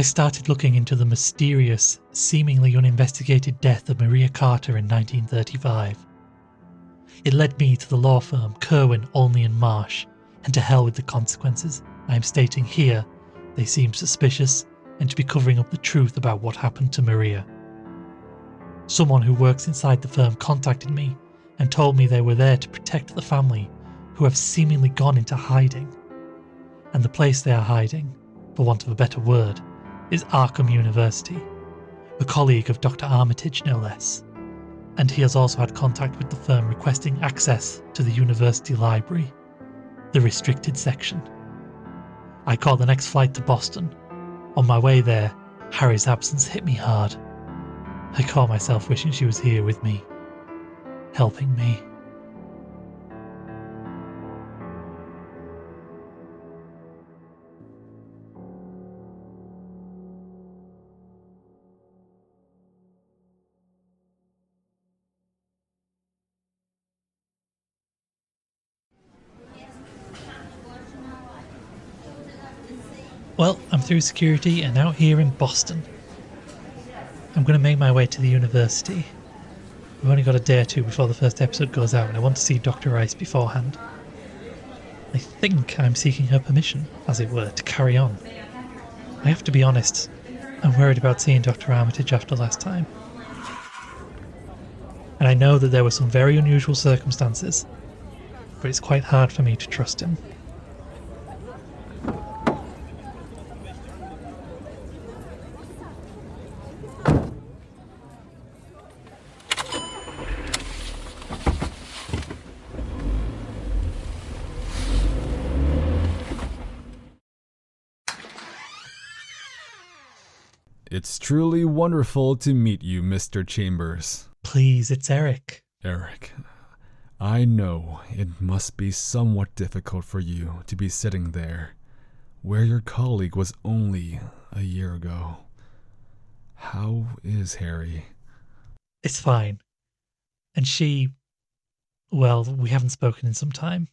I started looking into the mysterious, seemingly uninvestigated death of Maria Carter in 1935. It led me to the law firm Kerwin, Olney and Marsh, and to hell with the consequences. I am stating here they seemed suspicious and to be covering up the truth about what happened to Maria. Someone who works inside the firm contacted me and told me they were there to protect the family who have seemingly gone into hiding. And the place they are hiding, for want of a better word, is Arkham University, a colleague of Dr. Armitage no less. And he has also had contact with the firm requesting access to the university library, the restricted section. I caught the next flight to Boston. On my way there, Harry's absence hit me hard. I caught myself wishing she was here with me, helping me. Well, I'm through security and out here in Boston. I'm going to make my way to the university. We've only got a day or two before the first episode goes out and I want to see Dr. Rice beforehand. I think I'm seeking her permission, as it were, to carry on. I have to be honest, I'm worried about seeing Dr. Armitage after last time. And I know that there were some very unusual circumstances, but it's quite hard for me to trust him. It's truly wonderful to meet you, Mr. Chambers. Please, it's Eric. Eric, I know it must be somewhat difficult for you to be sitting there, where your colleague was only a year ago. How is Harry? It's fine. And she... well, we haven't spoken in some time.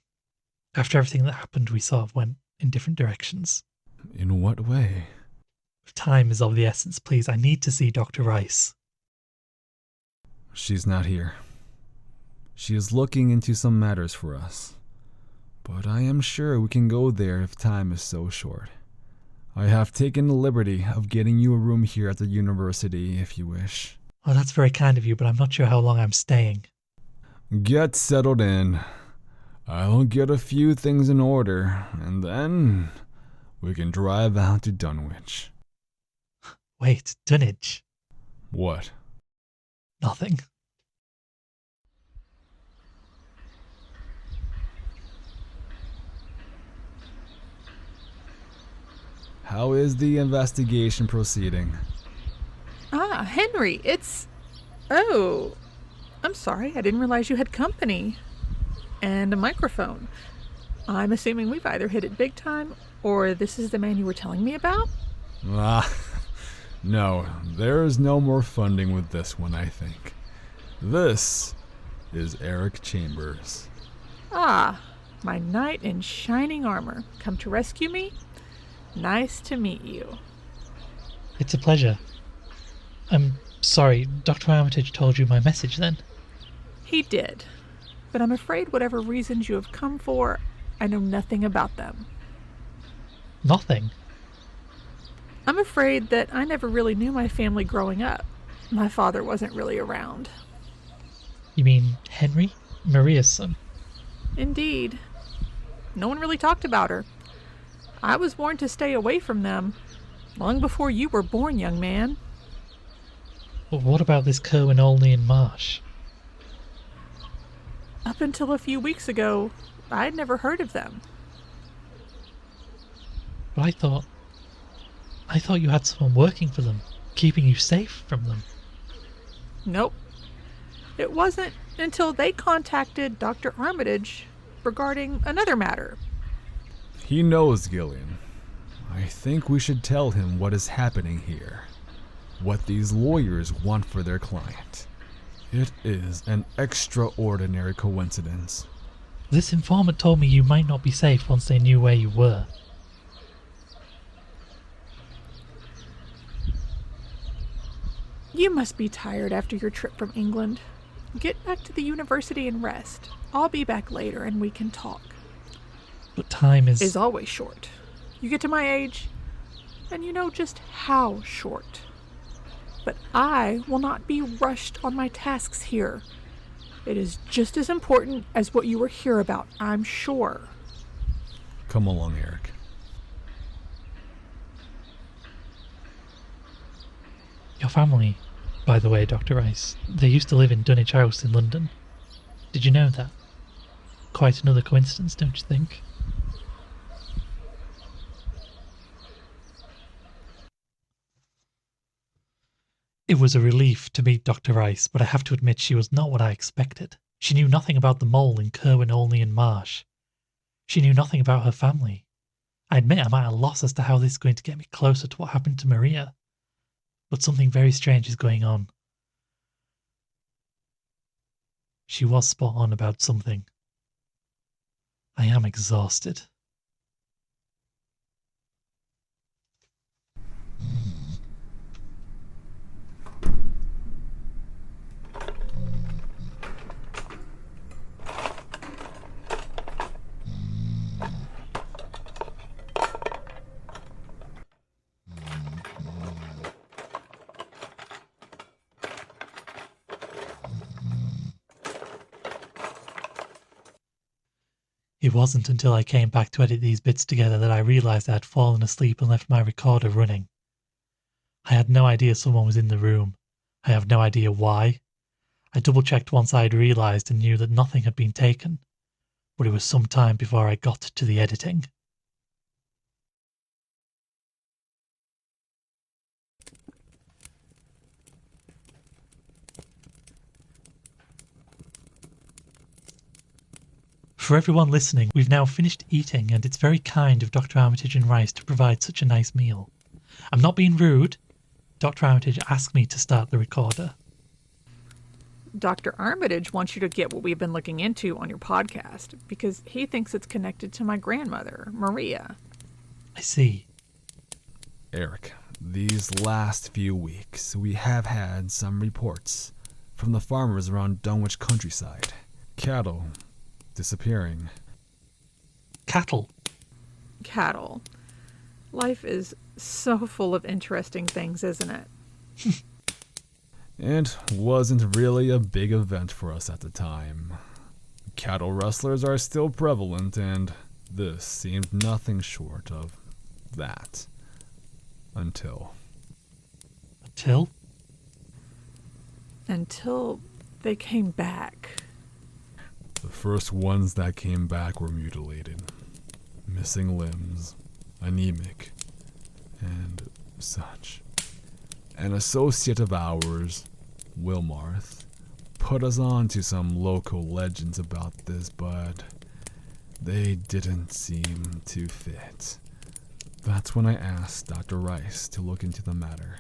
After everything that happened, we sort of went in different directions. In what way? Time is of the essence, please. I need to see Dr. Rice. She's not here. She is looking into some matters for us. But I am sure we can go there if time is so short. I have taken the liberty of getting you a room here at the university if you wish. Oh, that's very kind of you, but I'm not sure how long I'm staying. Get settled in. I'll get a few things in order, and then we can drive out to Dunwich. Wait, Dunwich? What? Nothing. How is the investigation proceeding? Ah, Henry, it's... Oh, I'm sorry, I didn't realize you had company. And a microphone. I'm assuming we've either hit it big time, or this is the man you were telling me about? No, there is no more funding with this one, I think. This is Eric Chambers. Ah, my knight in shining armor. Come to rescue me? Nice to meet you. It's a pleasure. I'm sorry, Dr. Armitage told you my message then? He did. But I'm afraid whatever reasons you have come for, I know nothing about them. Nothing? I'm afraid that I never really knew my family growing up. My father wasn't really around. You mean Henry? Maria's son? Indeed. No one really talked about her. I was warned to stay away from them long before you were born, young man. But what about this Kerwin, Olney and Marsh? Up until a few weeks ago, I'd never heard of them. But I thought you had someone working for them, keeping you safe from them. Nope. It wasn't until they contacted Dr. Armitage regarding another matter. He knows, Gillian. I think we should tell him what is happening here. What these lawyers want for their client. It is an extraordinary coincidence. This informant told me you might not be safe once they knew where you were. You must be tired after your trip from England. Get back to the university and rest. I'll be back later and we can talk. But time Is always short. You get to my age, and you know just how short. But I will not be rushed on my tasks here. It is just as important as what you were here about, I'm sure. Come along, Eric. Your family, by the way, Dr. Rice, they used to live in Dunwich House in London. Did you know that? Quite another coincidence, don't you think? It was a relief to meet Dr. Rice, but I have to admit she was not what I expected. She knew nothing about the mole in Kerwin, Olney and Marsh. She knew nothing about her family. I admit I'm at a loss as to how this is going to get me closer to what happened to Maria. But something very strange is going on. She was spot on about something. I am exhausted. It wasn't until I came back to edit these bits together that I realised I had fallen asleep and left my recorder running. I had no idea someone was in the room. I have no idea why. I double-checked once I had realised and knew that nothing had been taken, but it was some time before I got to the editing. For everyone listening, we've now finished eating, and it's very kind of Dr. Armitage and Rice to provide such a nice meal. I'm not being rude. Dr. Armitage asked me to start the recorder. Dr. Armitage wants you to get what we've been looking into on your podcast because he thinks it's connected to my grandmother, Maria. I see. Eric, these last few weeks we have had some reports from the farmers around Dunwich countryside. Cattle disappearing. Cattle. Cattle. Life is so full of interesting things, isn't it? And wasn't really a big event for us at the time. Cattle rustlers are still prevalent, and this seemed nothing short of that. Until they came back. The first ones that came back were mutilated, missing limbs, anemic, and such. An associate of ours, Wilmarth, put us on to some local legends about this, but they didn't seem to fit. That's when I asked Dr. Rice to look into the matter.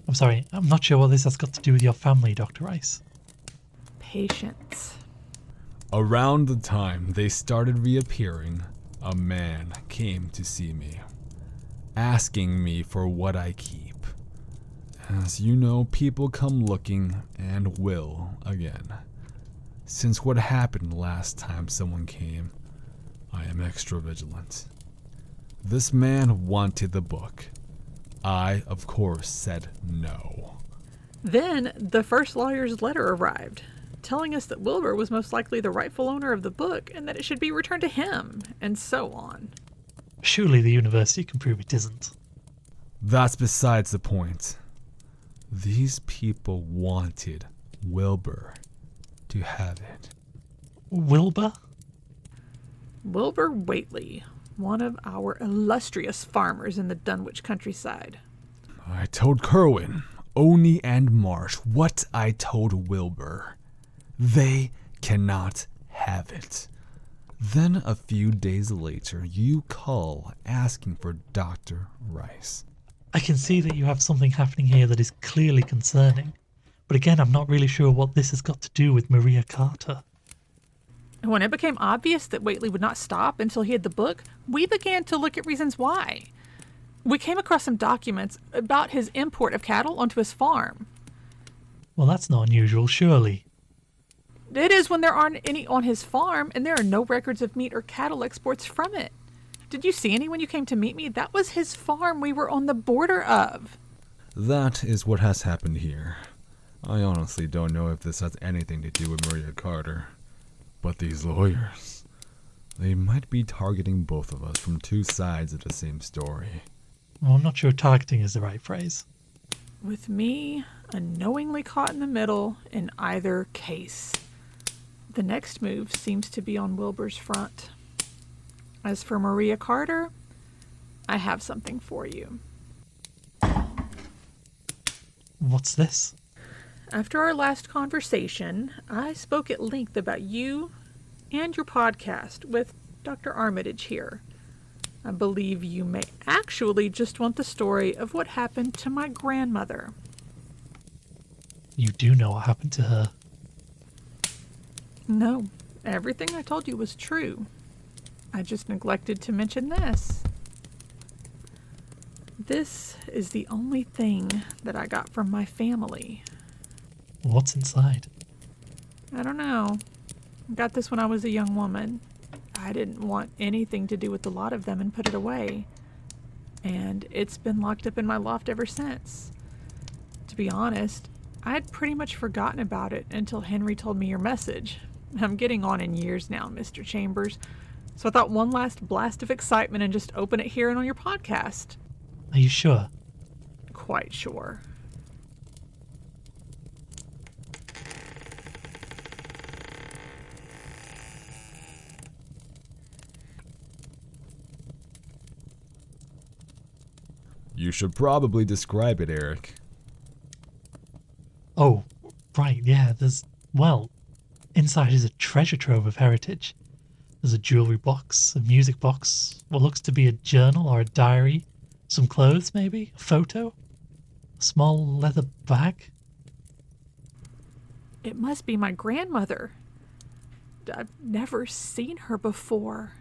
I'm sorry, I'm not sure what this has got to do with your family, Dr. Rice. Patience. Around the time they started reappearing, a man came to see me, asking me for what I keep. As you know, people come looking and will again. Since what happened last time someone came, I am extra vigilant. This man wanted the book. I, of course, said no. Then the first lawyer's letter arrived, telling us that Wilbur was most likely the rightful owner of the book and that it should be returned to him, and so on. Surely the university can prove it isn't. That's besides the point. These people wanted Wilbur to have it. Wilbur? Wilbur Whately, one of our illustrious farmers in the Dunwich countryside. I told Kerwin, Olney, and Marsh what I told Wilbur. They cannot have it. Then a few days later, you call asking for Dr. Rice. I can see that you have something happening here that is clearly concerning. But again, I'm not really sure what this has got to do with Maria Carter. When it became obvious that Whately would not stop until he had the book, we began to look at reasons why. We came across some documents about his import of cattle onto his farm. Well, that's not unusual, surely. It is when there aren't any on his farm, and there are no records of meat or cattle exports from it. Did you see any when you came to meet me? That was his farm we were on the border of. That is what has happened here. I honestly don't know if this has anything to do with Maria Carter. But these lawyers, they might be targeting both of us from two sides of the same story. Well, I'm not sure targeting is the right phrase. With me unknowingly caught in the middle in either case. The next move seems to be on Wilbur's front. As for Maria Carter, I have something for you. What's this? After our last conversation, I spoke at length about you and your podcast with Dr. Armitage here. I believe you may actually just want the story of what happened to my grandmother. You do know what happened to her. No, everything I told you was true. I just neglected to mention this. This is the only thing that I got from my family. What's inside? I don't know. I got this when I was a young woman. I didn't want anything to do with a lot of them and put it away. And it's been locked up in my loft ever since. To be honest, I had pretty much forgotten about it until Henry told me your message. I'm getting on in years now, Mr. Chambers. So I thought one last blast of excitement and just open it here and on your podcast. Are you sure? Quite sure. You should probably describe it, Eric. Oh, right, yeah, inside is a treasure trove of heritage. There's a jewellery box, a music box, what looks to be a journal or a diary, some clothes maybe, a photo, a small leather bag. It must be my grandmother. I've never seen her before.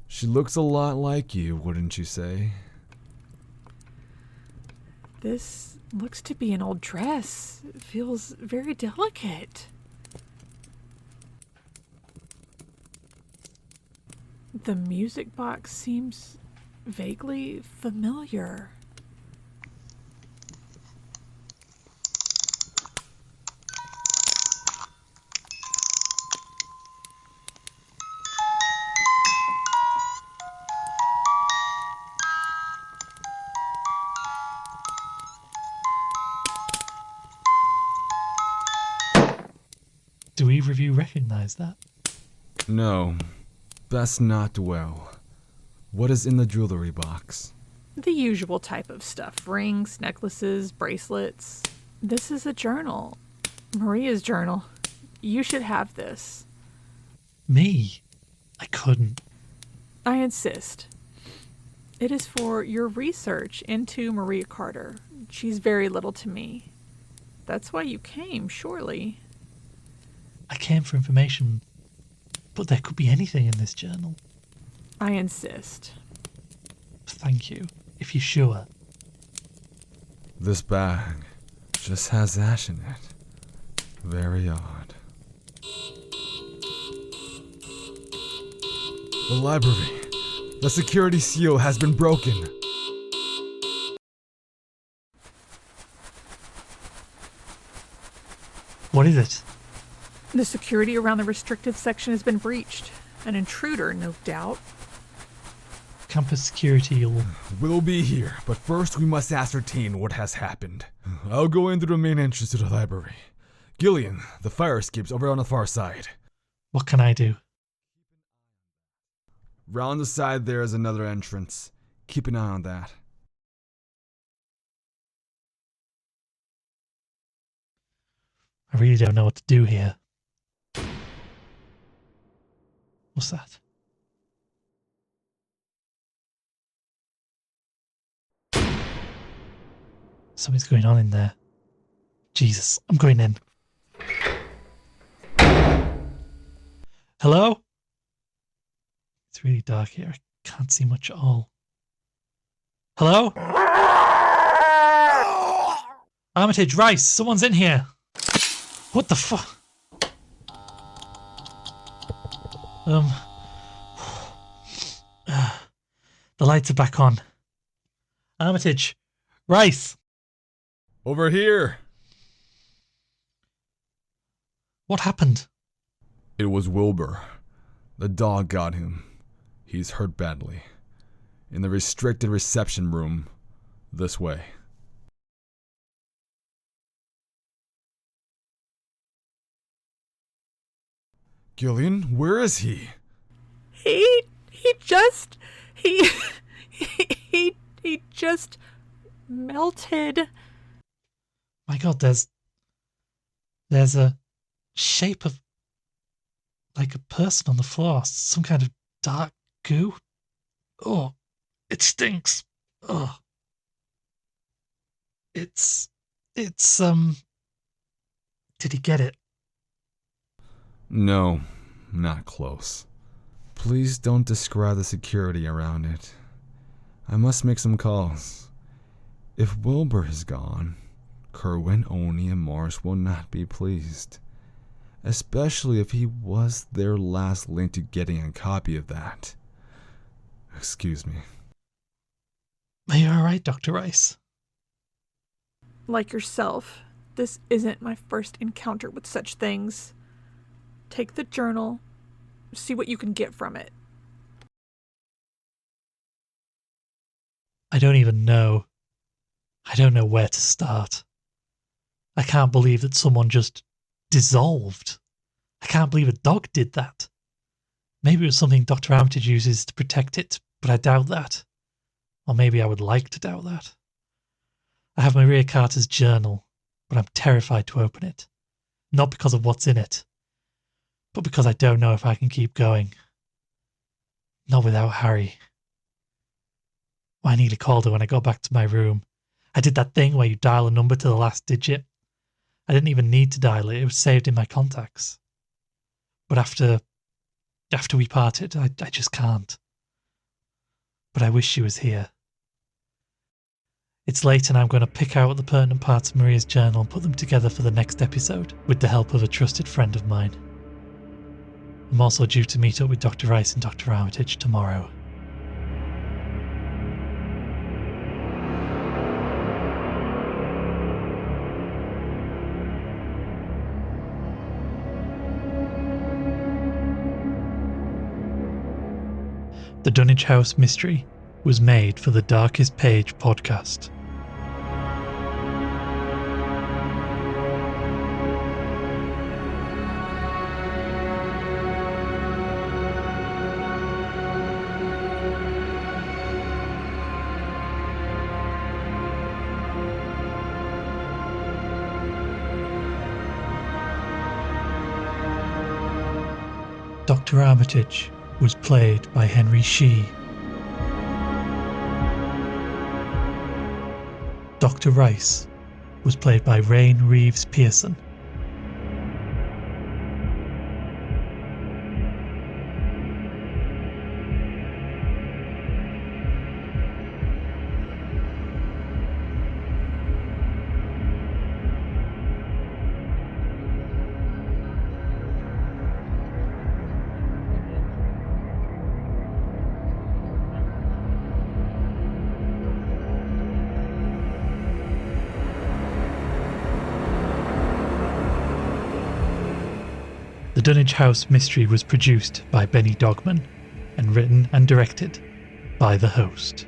She looks a lot like you, wouldn't you say? This looks to be an old dress. It feels very delicate. The music box seems vaguely familiar. Do either of you recognize that? No, best not dwell. What is in the jewelry box? The usual type of stuff. Rings, necklaces, bracelets. This is a journal. Maria's journal. You should have this. Me? I couldn't. I insist. It is for your research into Maria Carter. She's very little to me. That's why you came, surely. I came for information, but there could be anything in this journal. I insist. Thank you, if you're sure. This bag just has ash in it. Very odd. The library. The security seal has been broken. What is it? The security around the restricted section has been breached. An intruder, no doubt. Campus security We'll be here, but first we must ascertain what has happened. I'll go in through the main entrance to the library. Gillian, the fire escape's over on the far side. What can I do? Round the side there is another entrance. Keep an eye on that. I really don't know what to do here. What's that? Something's going on in there. Jesus, I'm going in. Hello? It's really dark here. I can't see much at all. Hello? Armitage, Rice, someone's in here. What the fuck? The lights are back on. Armitage, Rice. Over here! What happened? It was Wilbur. The dog got him. He's hurt badly. In the restricted reception room. This way. Gillian, where is he? He just melted. My God, there's a shape of like a person on the floor. Some kind of dark goo. Oh, it stinks. Oh. It's did he get it? No, not close. Please don't describe the security around it. I must make some calls. If Wilbur is gone, Kerwin, Oni, and Morris will not be pleased. Especially if he was their last link to getting a copy of that. Excuse me. Are you alright, Dr. Rice? Like yourself, this isn't my first encounter with such things. Take the journal, see what you can get from it. I don't even know. I don't know where to start. I can't believe that someone just dissolved. I can't believe a dog did that. Maybe it was something Dr. Armitage uses to protect it, but I doubt that. Or maybe I would like to doubt that. I have Maria Carter's journal, but I'm terrified to open it. Not because of what's in it, but because I don't know if I can keep going. Not without Harry. I nearly called her when I got back to my room. I did that thing where you dial a number to the last digit. I didn't even need to dial it. It was saved in my contacts. But after we parted, I just can't. But I wish she was here. It's late and I'm going to pick out the pertinent parts of Maria's journal and put them together for the next episode with the help of a trusted friend of mine. I'm also due to meet up with Dr. Rice and Dr. Armitage tomorrow. The Dunwich House Mystery was made for the Darkest Page podcast. Dr. Armitage was played by Henry Shee. Dr. Rice was played by Rain Reeves Pearson. The Dunwich House Mystery was produced by Benny Dogman and written and directed by the host.